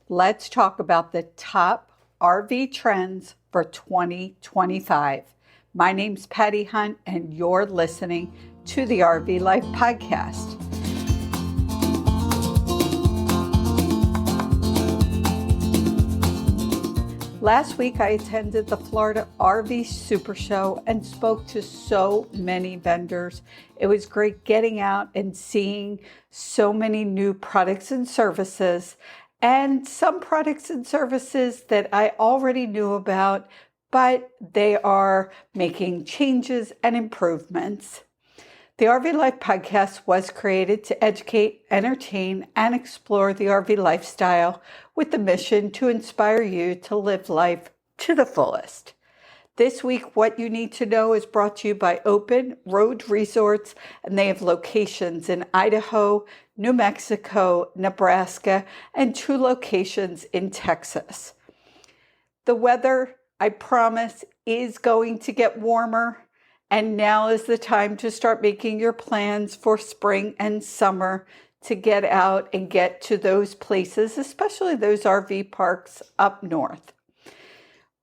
Let's talk about the top RV trends for 2025. My name's Patty Hunt, and you're listening to the RV Life Podcast. Last week, I attended the Florida RV Super Show and spoke to so many vendors. It was great getting out and seeing so many new products and services, and some products and services that I already knew about, but they are making changes and improvements. The RV Life Podcast was created to educate, entertain, and explore the RV lifestyle with the mission to inspire you to live life to the fullest. This week, What You Need to Know is brought to you by Open Road Resorts, and they have locations in Idaho, New Mexico, Nebraska, and 2 locations in Texas. The weather, I promise, is going to get warmer. And now is the time to start making your plans for spring and summer to get out and get to those places, especially those RV parks up north.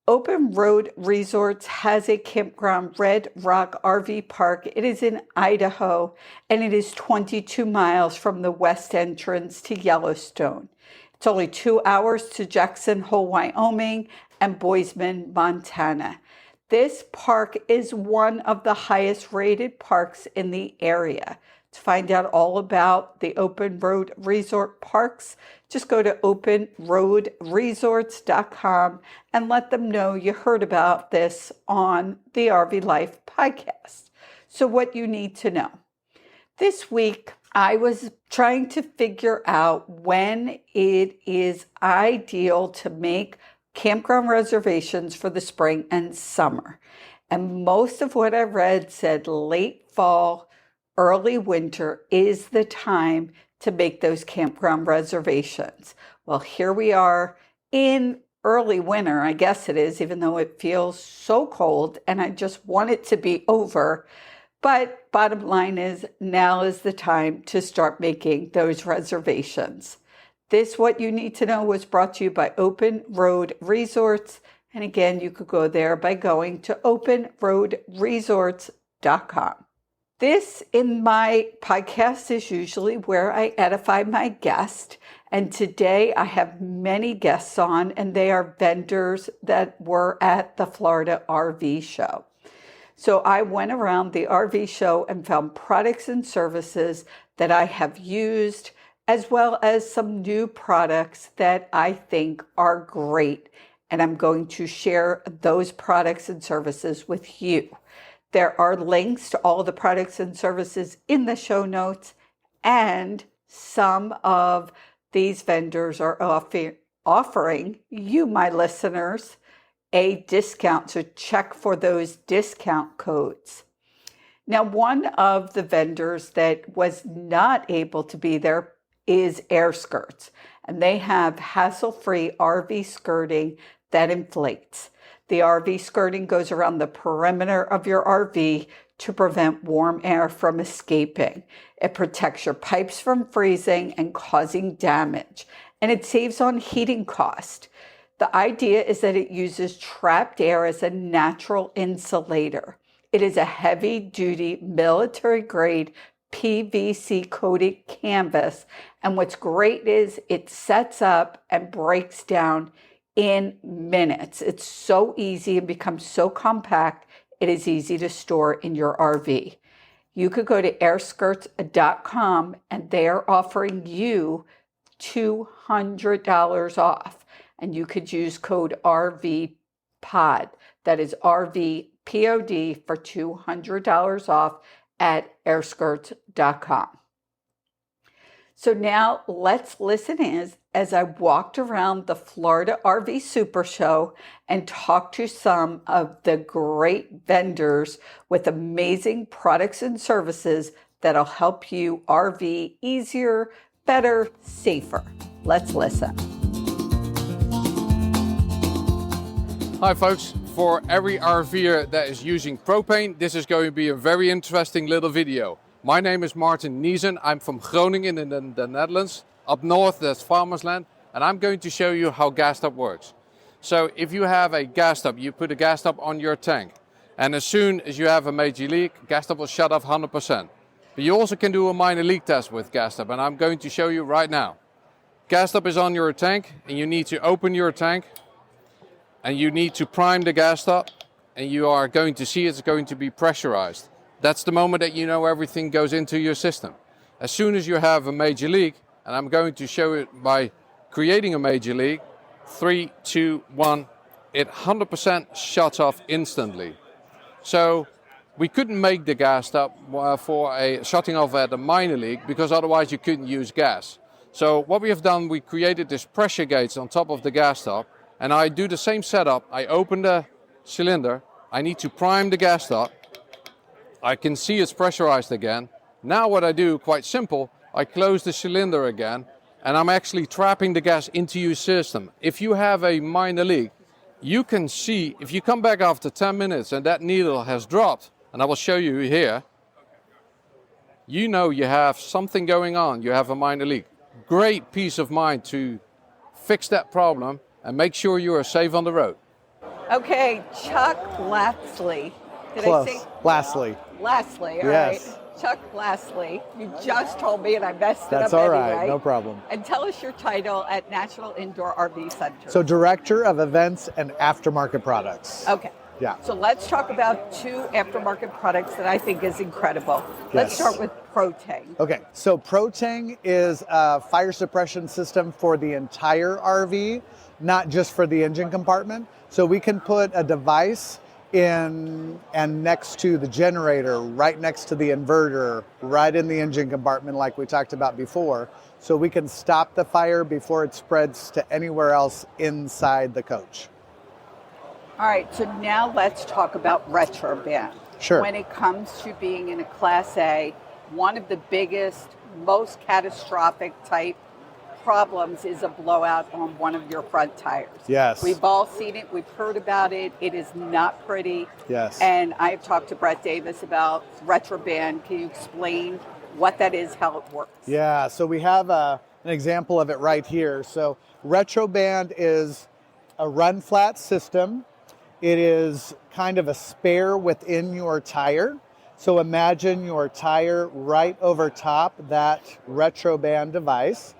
Open Road Resorts has a campground, Red Rock RV Park. It is in Idaho, and it is 22 miles from the west entrance to Yellowstone. It's only 2 hours to Jackson Hole, Wyoming, and Bozeman, Montana. This park is one of the highest rated parks in the area. To find out all about the Open Road Resort parks, just go to openroadresorts.com and let them know you heard about this on the RV Life Podcast. So what you need to know. This week, I was trying to figure out when it is ideal to make campground reservations for the spring and summer. And most of what I read said late fall, early winter is the time to make those campground reservations. Well, here we are in early winter, I guess it is, even though it feels so cold and I just want it to be over. But bottom line is, now is the time to start making those reservations. This What You Need to Know was brought to you by Open Road Resorts. And again, you could go there by going to openroadresorts.com. This in my podcast is usually where I edify my guest. And today I have many guests on, and they are vendors that were at the Florida RV show. So I went around the RV show and found products and services that I have used, as well as some new products that I think are great. And I'm going to share those products and services with you. There are links to all the products and services in the show notes, and some of these vendors are offering you, my listeners, a discount. So check for those discount codes. Now, one of the vendors that was not able to be there is Air Skirts, and they have hassle-free RV skirting that inflates. The RV skirting goes around the perimeter of your RV to prevent warm air from escaping. It protects your pipes from freezing and causing damage, and it saves on heating cost. The idea is that it uses trapped air as a natural insulator. It is a heavy-duty military-grade PVC coated canvas, and what's great is it sets up and breaks down in minutes. It's so easy and becomes so compact, it is easy to store in your RV. You could go to airskirts.com, and they are offering you $200 off, and you could use code RVPOD. That is RVPOD for $200 off at airskirts.com. So now let's listen as I walked around the Florida RV Super Show and talked to some of the great vendors with amazing products and services that'll help you RV easier, better, safer. Let's listen. Hi folks, for every RVer that is using propane, this is going to be a very interesting little video. My name is Martin Niesen. I'm from Groningen in the Netherlands. Up north, there's farmers land. and I'm going to show you how gas stop works. So if you have a gas stop, you put a gas stop on your tank, and as soon as you have a major leak, gas stop will shut off 100%. But you also can do a minor leak test with gas stop, and I'm going to show you right now. Gas stop is on your tank, and you need to open your tank, and you need to prime the gas stop, and you are going to see it's going to be pressurized. That's the moment that you know everything goes into your system. As soon as you have a major leak, and I'm going to show it by creating a major leak, 3, 2, 1, it 100% shuts off instantly. So we couldn't make the gas stop for a shutting off at a minor leak because otherwise you couldn't use gas. So what we have done, we created this pressure gauge on top of the gas stop, and I do the same setup. I open the cylinder, I need to prime the gas stop. I can see it's pressurized again. Now what I do, quite simple, I close the cylinder again, and I'm actually trapping the gas into your system. If you have a minor leak, you can see, if you come back after 10 minutes and that needle has dropped, and I will show you here, you know you have something going on, you have a minor leak. Great peace of mind to fix that problem and make sure you are safe on the road. Okay, Chuck Lastly. Did Close. I say? Lastly. Lastly, all Yes. right. Chuck Lastly. You just told me and I messed it That's up all anyway. right, no problem. And tell us your title at National Indoor RV Center. So Director of Events and Aftermarket Products. Okay. Yeah. So let's talk about 2 aftermarket products that I think is incredible. Let's Yes. start with Protang. Okay, so Protang is a fire suppression system for the entire RV, not just for the engine compartment. So we can put a device in and next to the generator, right next to the inverter, right in the engine compartment like we talked about before. So we can stop the fire before it spreads to anywhere else inside the coach. All right, so now let's talk about Retroband. Sure. When it comes to being in a Class A, one of the biggest, most catastrophic type problems is a blowout on one of your front tires. Yes. We've all seen it. We've heard about it. It is not pretty. Yes. And I've talked to Brett Davis about Retroband. Can you explain what that is, how it works? Yeah, so we have an example of it right here. So Retroband is a run flat system. It is kind of a spare within your tire. So imagine your tire right over top that Retroband device.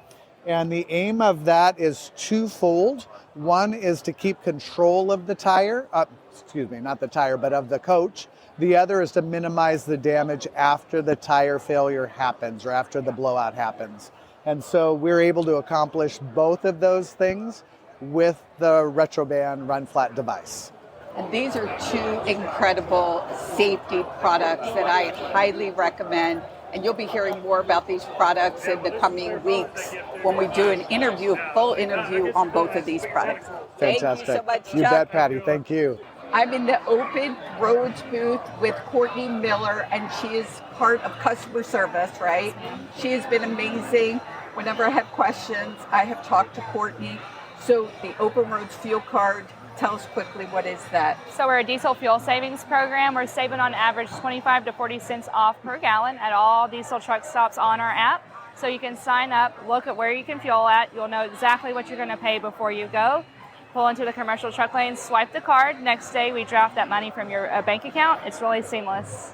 And the aim of that is twofold. One is to keep control of the tire, not the tire, but of the coach. The other is to minimize the damage after the tire failure happens or after the blowout happens. And so we're able to accomplish both of those things with the Retroband Run Flat device. And these are 2 incredible safety products that I highly recommend. And you'll be hearing more about these products in the coming weeks when we do an interview, a full interview on both of these products. Fantastic. Thank you so much, You Chuck. bet, Patty. Thank you. I'm in the Open Roads booth with Courtney Miller, and she is part of customer service, right? She has been amazing. Whenever I have questions, I have talked to Courtney. So the Open Roads fuel card, tell us quickly, what is that? So we're a diesel fuel savings program. We're saving on average 25 to 40 cents off per gallon at all diesel truck stops on our app. So you can sign up, look at where you can fuel at. You'll know exactly what you're going to pay before you go. Pull into the commercial truck lane, swipe the card. Next day, we draft that money from your bank account. It's really seamless.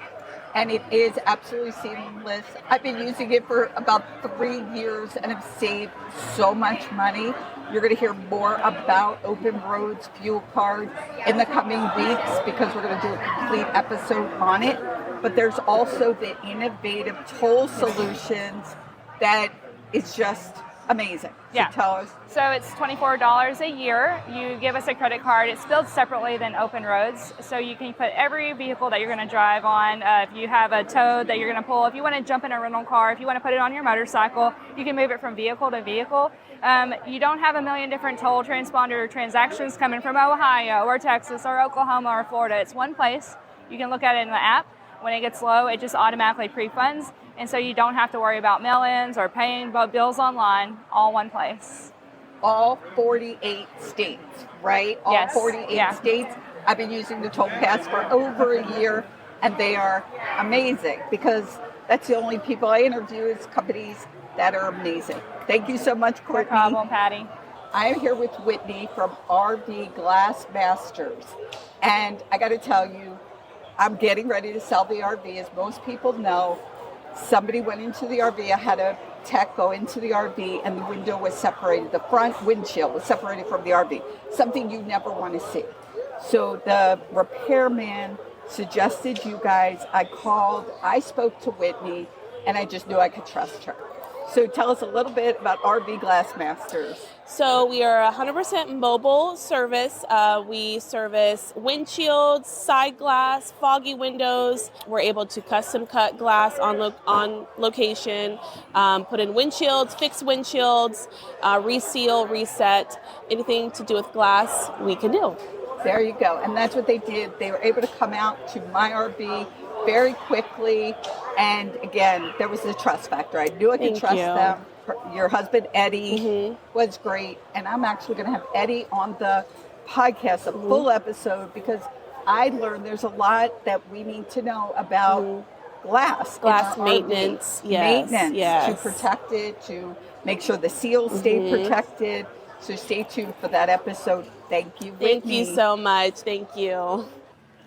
And it is absolutely seamless. I've been using it for about 3 years and have saved so much money. You're going to hear more about Open Roads Fuel Card in the coming weeks because we're going to do a complete episode on it. But there's also the innovative toll solutions that is just amazing. Yeah. So tell us. So it's $24 a year. You give us a credit card. It's billed separately than Open Roads. So you can put every vehicle that you're going to drive on. If you have a tow that you're going to pull, if you want to jump in a rental car, if you want to put it on your motorcycle, you can move it from vehicle to vehicle. You don't have a million different toll transponder transactions coming from Ohio or Texas or Oklahoma or Florida. It's one place. You can look at it in the app. When it gets low, it just automatically pre-funds. And so you don't have to worry about mail-ins or paying bills online, all one place. All 48 states, right? All Yes. 48 states. I've been using the Toll Pass for over a year, and they are amazing because that's the only people I interview is companies that are amazing. Thank you so much, No Courtney. problem, Patty. I'm here with Whitney from RV Glass Masters. And I got to tell you, I'm getting ready to sell the RV. As most people know, somebody went into the RV. I had a tech go into the RV and the window was separated. The front windshield was separated from the RV, something you never want to see. So the repairman suggested you guys. I called, I spoke to Whitney, and I just knew I could trust her. So tell us a little bit about RV Glass Masters. So we are 100% mobile service. We service windshields, side glass, foggy windows. We're able to custom cut glass on location, put in windshields, fix windshields, reseal, reset, anything to do with glass we can do. There you go. And that's what they did. They were able to come out to my RV very quickly. And again, there was the trust factor. I knew I could trust them. Your husband, Eddie, was great. And I'm actually going to have Eddie on the podcast, a full episode, because I learned there's a lot that we need to know about glass. Glass maintenance. Maintenance Yes. to protect it, to make sure the seals stay protected. So stay tuned for that episode. Thank you, Whitney. Thank you so much. Thank you.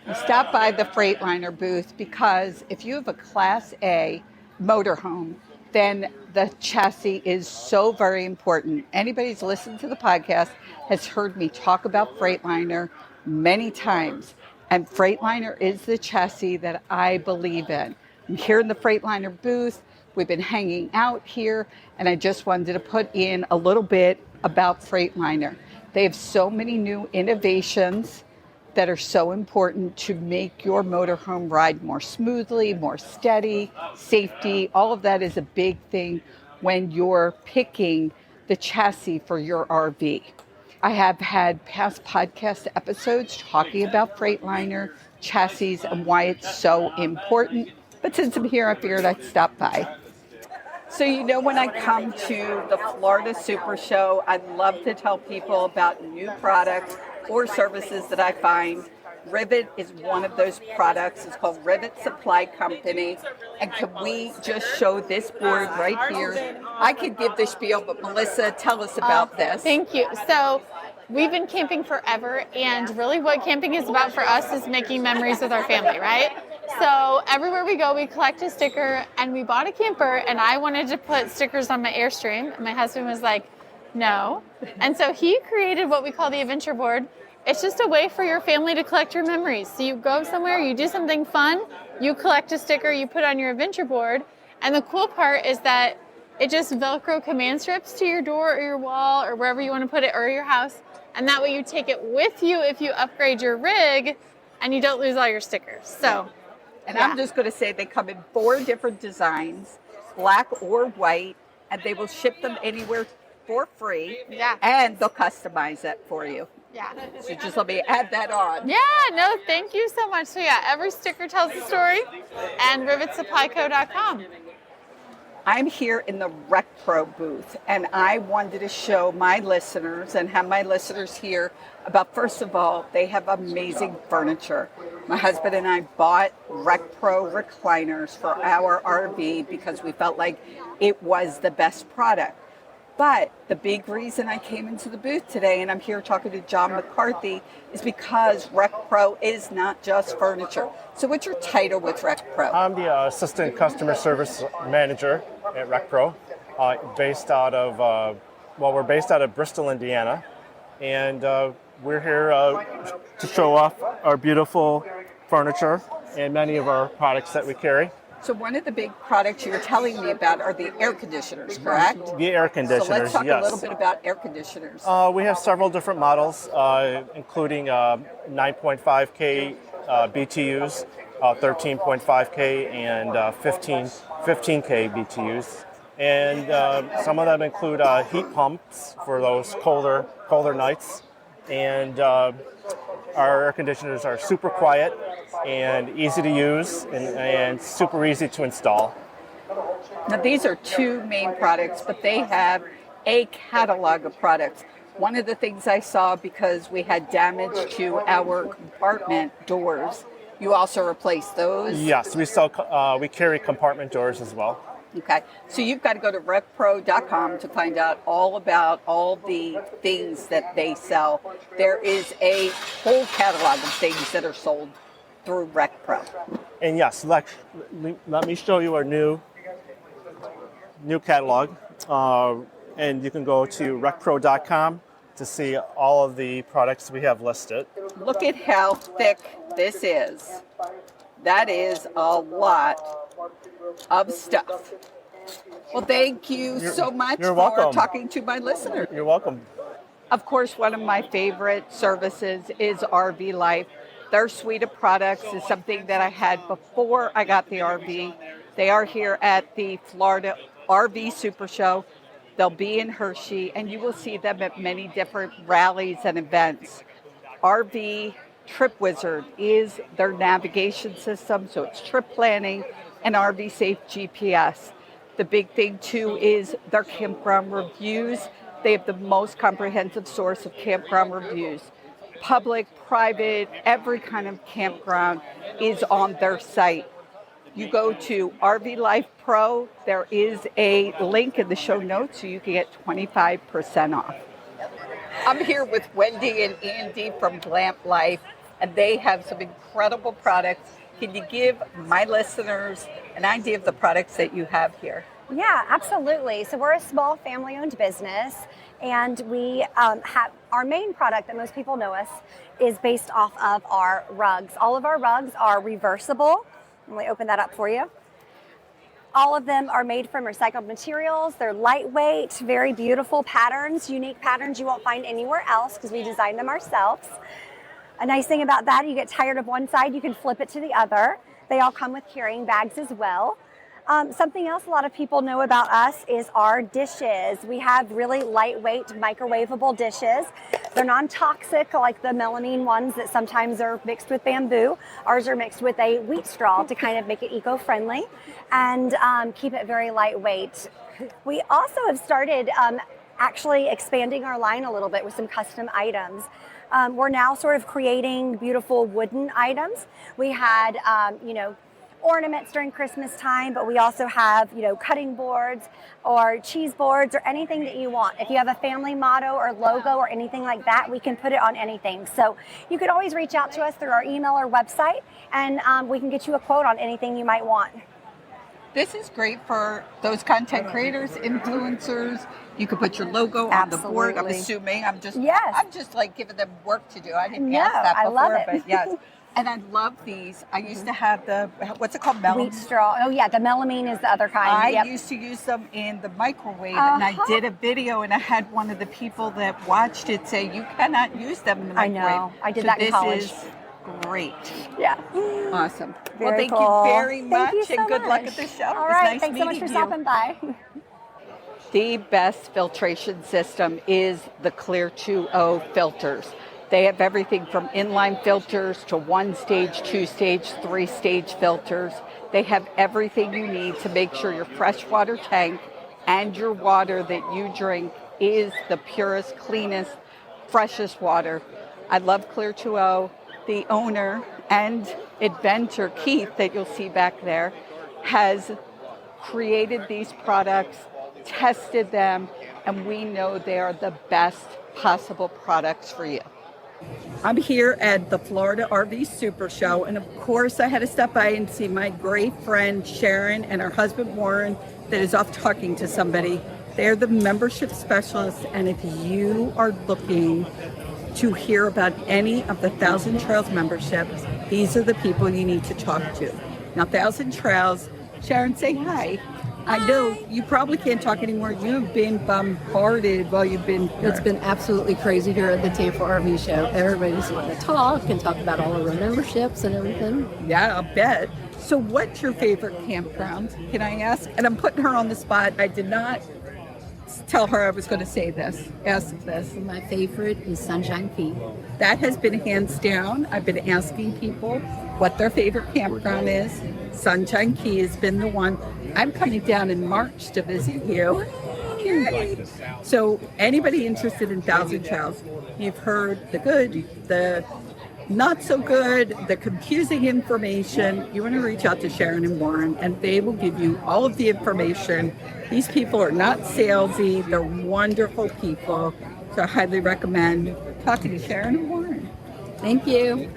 You stop by the Freightliner booth because if you have a Class A motorhome, then the chassis is so very important. Anybody who's listened to the podcast has heard me talk about Freightliner many times. And Freightliner is the chassis that I believe in. I'm here in the Freightliner booth. We've been hanging out here, and I just wanted to put in a little bit about Freightliner. They have so many new innovations that are so important to make your motorhome ride more smoothly, more steady, safety. All of that is a big thing when you're picking the chassis for your RV. I have had past podcast episodes talking about Freightliner chassis and why it's so important. But since I'm here, I figured I'd stop by. So you know, when I come to the Florida Super Show, I love to tell people about new products or services that I find. Rivet is one of those products. It's called Rivet Supply Company. And can we just show this board right here? I could give the spiel, but Melissa, tell us about this. Thank you. So we've been camping forever, and really what camping is about for us is making memories with our family, right? So everywhere we go, we collect a sticker, and we bought a camper, and I wanted to put stickers on my Airstream, and my husband was like, no. And so he created what we call the adventure board. It's just a way for your family to collect your memories. So you go somewhere, you do something fun, you collect a sticker, you put on your adventure board, and the cool part is that it just Velcro command strips to your door or your wall or wherever you want to put it, or your house, and that way you take it with you if you upgrade your rig, and you don't lose all your stickers. So. And I'm just going to say they come in 4 different designs, black or white, and they will ship them anywhere for free. Yeah. And they'll customize it for you. Yeah. So just let me add that on. Yeah, no, thank you so much. So yeah, every sticker tells a story, and rivetsupplyco.com. I'm here in the Rec Pro booth, and I wanted to show my listeners and have my listeners hear about, first of all, they have amazing furniture. My husband and I bought Rec Pro recliners for our RV because we felt like it was the best product. But the big reason I came into the booth today, and I'm here talking to John McCarthy, is because Rec Pro is not just furniture. So what's your title with Rec Pro? I'm the Assistant Customer Service Manager at Rec Pro, based out of, we're based out of Bristol, Indiana. And we're here to show off our beautiful furniture and many of our products that we carry. So one of the big products you were telling me about are the air conditioners, correct? The air conditioners, so let's talk yes. a little bit about air conditioners. We have several different models, including 9.5K BTUs, 13.5K, and 15K BTUs. And some of them include heat pumps for those colder nights. And our air conditioners are super quiet and easy to use and super easy to install. Now these are 2 main products, but they have a catalog of products. One of the things I saw, because we had damage to our compartment doors, you also replaced those? Yes, we carry compartment doors as well. Okay, so you've got to go to recpro.com to find out all about all the things that they sell. There is a whole catalog of things that are sold through RecPro. And yes, let me show you our new catalog. And you can go to recpro.com to see all of the products we have listed. Look at how thick this is. That is a lot of stuff. Well, thank you so much you're for welcome. talking to my listeners. You're welcome. Of course, one of my favorite services is RV Life. Their suite of products is something that I had before I got the RV. They are here at the Florida RV Super Show. They'll be in Hershey, and you will see them at many different rallies and events. RV Trip Wizard is their navigation system, so it's trip planning and RV Safe GPS. The big thing, too, is their campground reviews. They have the most comprehensive source of campground reviews. Public, private, every kind of campground is on their site. You go to RV Life Pro. There is a link in the show notes so you can get 25% off. I'm here with Wendy and Andy from Glamp Life, and they have some incredible products. Can you give my listeners an idea of the products that you have here? Yeah, absolutely. So we're a small family-owned business, and we have our main product that most people know us is based off of our rugs. All of our rugs are reversible. Let me open that up for you. All of them are made from recycled materials. They're lightweight, very beautiful patterns, unique patterns you won't find anywhere else because we designed them ourselves. A nice thing about that, you get tired of one side, you can flip it to the other. They all come with carrying bags as well. Something else a lot of people know about us is our dishes. We have really lightweight microwavable dishes. They're non-toxic like the melamine ones that sometimes are mixed with bamboo. Ours are mixed with a wheat straw to kind of make it eco-friendly and keep it very lightweight. We also have started actually expanding our line a little bit with some custom items. We're now sort of creating beautiful wooden items. We had, ornaments during Christmas time, but we also have, cutting boards or cheese boards or anything that you want. If you have a family motto or logo or anything like that, we can put it on anything. So you could always reach out to us through our email or website, and we can get you a quote on anything you might want. This is great for those content creators, influencers. You could put your logo on the board. I'm assuming. I'm just like giving them work to do. I didn't ask that before, I love it. But yes. And I love these. I used to have what's it called? Melamine? Wheat straw. Oh yeah, the melamine is the other kind. I used to use them in the microwave, and I did a video, and I had one of the people that watched it say, you cannot use them in the microwave. I know. I did that in college. This is great. Yeah. Awesome. Very thank cool. you very much, Thank you so and good luck much. at the show. All right. Nice Thanks so much for stopping by. The best filtration system is the Clear 2.0 filters. They have everything from inline filters to 1-stage, 2-stage, 3-stage filters. They have everything you need to make sure your freshwater tank and your water that you drink is the purest, cleanest, freshest water. I love Clear 2.0. The owner and inventor, Keith, that you'll see back there, has created these products, tested them, and we know they are the best possible products for you. I'm here at the Florida RV Super Show, and of course I had to stop by and see my great friend Sharon and her husband Warren that is off talking to somebody. They're the membership specialists, and if you are looking to hear about any of the 1,000 Trails memberships, these are the people you need to talk to. Now, 1,000 Trails, Sharon, say hi. I know you probably can't talk anymore. You've been bombarded while you've been here. It's been absolutely crazy here at the Tampa RV show. Everybody's wanting to talk and talk about all of our memberships and everything. Yeah, I'll bet. So what's your favorite campground, can I ask? And I'm putting her on the spot. I did not tell her I was going to say this, ask this. My favorite is Sunshine Key. That has been hands down. I've been asking people what their favorite campground is. Sunshine Key has been the one. I'm coming down in March to visit you. Yay. So anybody interested in 1,000 Trails, you've heard the good, the not so good, the confusing information, you want to reach out to Sharon and Warren, and they will give you all of the information. These people are not salesy. They're wonderful people. So I highly recommend talking to Sharon and Warren. Thank you.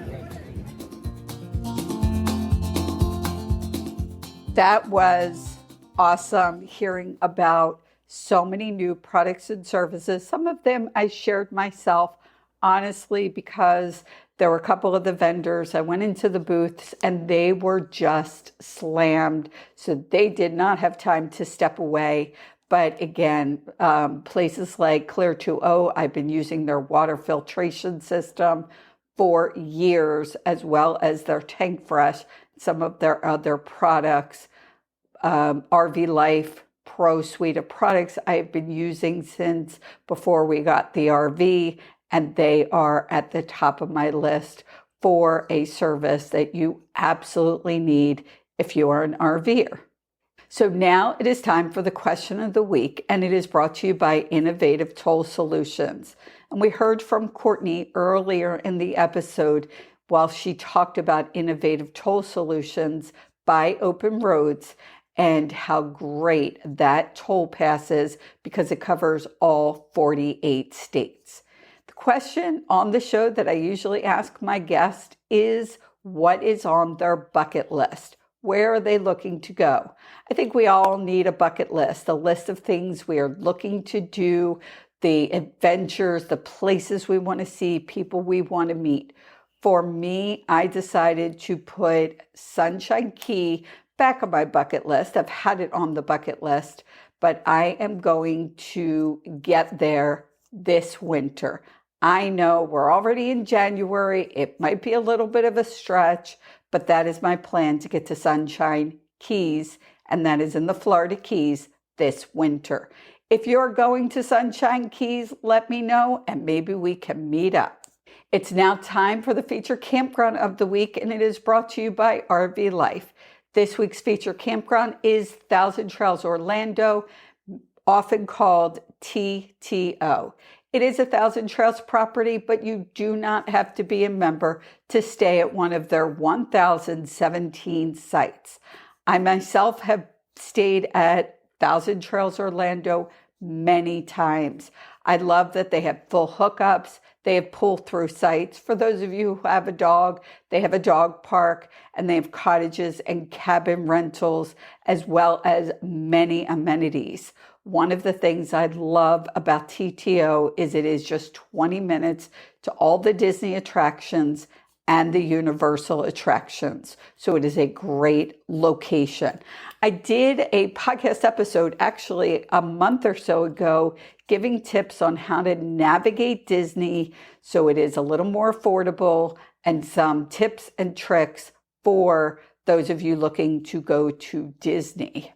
That was awesome hearing about so many new products and services. Some of them I shared myself, honestly, because there were a couple of the vendors. I went into the booths and they were just slammed. So they did not have time to step away. But again, places like Clear 2O, I've been using their water filtration system for years, as well as their Tank Fresh, some of their other products. RV Life Pro suite of products I've been using since before we got the RV, and they are at the top of my list for a service that you absolutely need if you are an RVer. So now it is time for the question of the week, and it is brought to you by Innovative Toll Solutions. And we heard from Courtney earlier in the episode while she talked about Innovative Toll Solutions by Open Roads and how great that toll pass is because it covers all 48 states. The question on the show that I usually ask my guest is, what is on their bucket list? Where are they looking to go? I think we all need a bucket list, a list of things we are looking to do, the adventures, the places we want to see, people we want to meet. For me, I decided to put Sunshine Key back on my bucket list. I've had it on the bucket list, but I am going to get there this winter. I know we're already in January. It might be a little bit of a stretch, but that is my plan to get to Sunshine Keys, and that is in the Florida Keys this winter. If you're going to Sunshine Keys, let me know, and maybe we can meet up. It's now time for the feature campground of the week, and it is brought to you by RV Life. This week's feature campground is Thousand Trails Orlando, often called TTO. It is a Thousand Trails property, but you do not have to be a member to stay at one of their 1,017 sites. I myself have stayed at Thousand Trails Orlando many times. I love that they have full hookups. They have pull-through sites. For those of you who have a dog, they have a dog park, and they have cottages and cabin rentals, as well as many amenities. One of the things I love about TTO is it is just 20 minutes to all the Disney attractions and the Universal attractions. So it is a great location. I did a podcast episode actually a month or so ago giving tips on how to navigate Disney so it is a little more affordable, and some tips and tricks for those of you looking to go to Disney.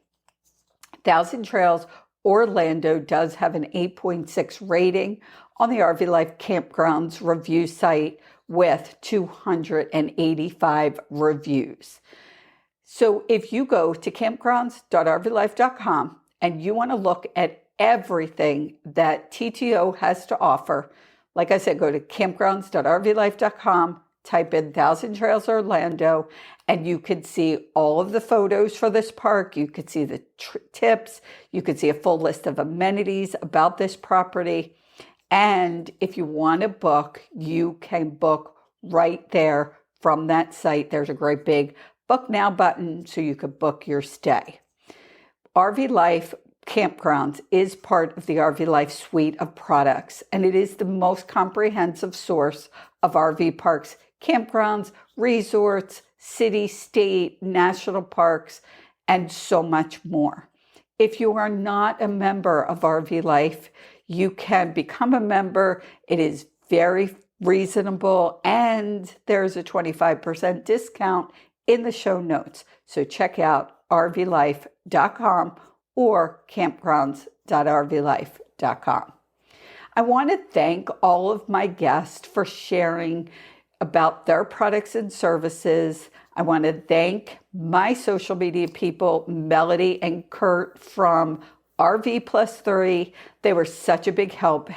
Thousand Trails Orlando does have an 8.6 rating on the RV Life Campgrounds review site with 285 reviews. So if you go to campgrounds.rvlife.com and you want to look at everything that TTO has to offer, like I said, go to campgrounds.rvlife.com, type in Thousand Trails Orlando, and you could see all of the photos for this park. You could see the tips. You could see a full list of amenities about this property. And if you want to book, you can book right there from that site. There's a great big book now button so you could book your stay. RV Life Campgrounds is part of the RV Life suite of products, and it is the most comprehensive source of RV parks, campgrounds, resorts, city, state, national parks, and so much more. If you are not a member of RV Life, you can become a member. It is very reasonable, and there's a 25% discount in the show notes. So check out rvlife.com or campgrounds.rvlife.com. I want to thank all of my guests for sharing about their products and services. I want to thank my social media people, Melody and Kurt from RV+3. They were such a big help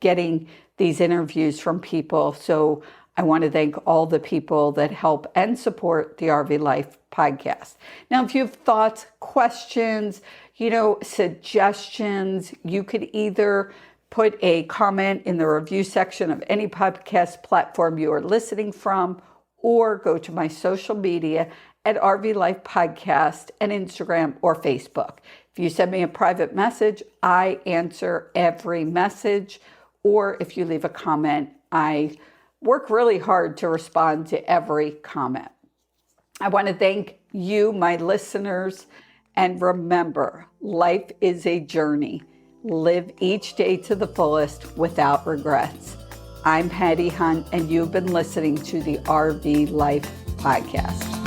getting these interviews from people. So I want to thank all the people that help and support the RV Life podcast. Now, if you have thoughts, questions, suggestions, you could either put a comment in the review section of any podcast platform you are listening from, or go to my social media at RV Life Podcast and Instagram or Facebook. If you send me a private message, I answer every message. Or if you leave a comment, I work really hard to respond to every comment. I want to thank you, my listeners, and remember, life is a journey. Live each day to the fullest without regrets. I'm Hattie Hunt, and you've been listening to the RV Life Podcast.